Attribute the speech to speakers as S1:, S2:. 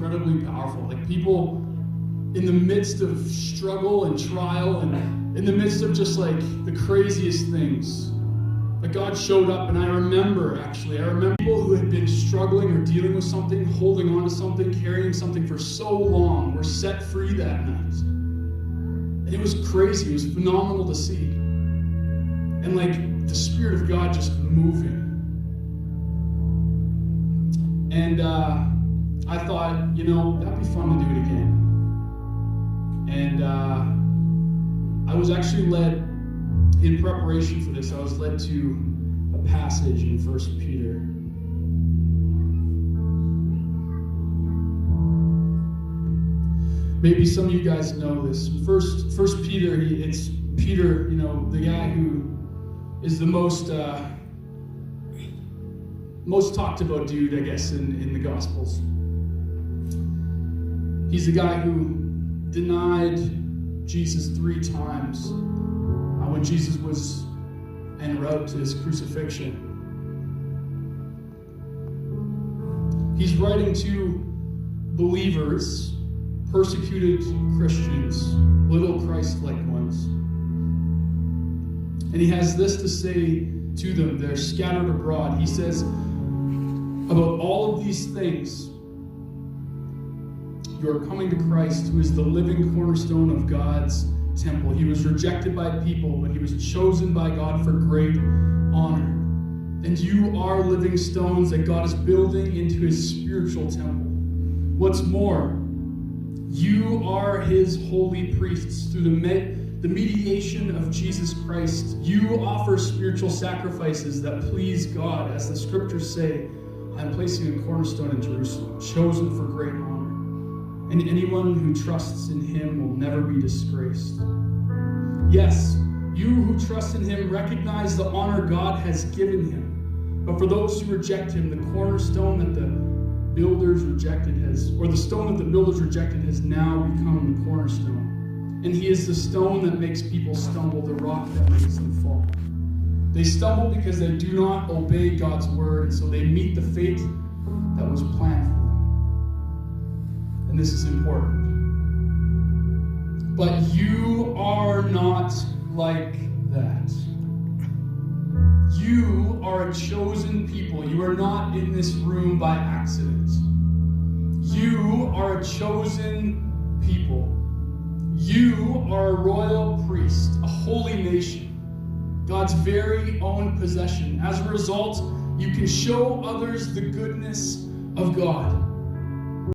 S1: incredibly powerful. Like people in the midst of struggle and trial and in the midst of just like the craziest things, like God showed up. And I remember people who had been struggling or dealing with something, holding on to something, carrying something for so long, were set free that night. And it was crazy. It was phenomenal to see. And like the Spirit of God just moving. And I thought, that'd be fun to do it again. And I was actually led, in preparation for this, I was led to a passage in 1 Peter. Maybe some of you guys know this. First Peter, it's Peter, the guy who is the most talked about dude, I guess, in the Gospels. He's the guy who denied Jesus 3 times when Jesus was en route to his crucifixion. He's writing to believers, persecuted Christians, little Christ-like ones. And he has this to say to them. They're scattered abroad. He says, about all of these things, you are coming to Christ, who is the living cornerstone of God's temple. He was rejected by people, but he was chosen by God for great honor. And you are living stones that God is building into his spiritual temple. What's more, you are his holy priests through the mediation of Jesus Christ. You offer spiritual sacrifices that please God. As the scriptures say, I'm placing a cornerstone in Jerusalem, chosen for great honor. And anyone who trusts in him will never be disgraced. Yes, you who trust in him recognize the honor God has given him. But for those who reject him, the cornerstone that the builders rejected has now become the cornerstone. And he is the stone that makes people stumble, the rock that makes them fall. They stumble because they do not obey God's word, and so they meet the fate that was planned for them. And this is important. But you are not like that. You are a chosen people. You are not in this room by accident. You are a chosen people. You are a royal priest, a holy nation, God's very own possession. As a result, you can show others the goodness of God.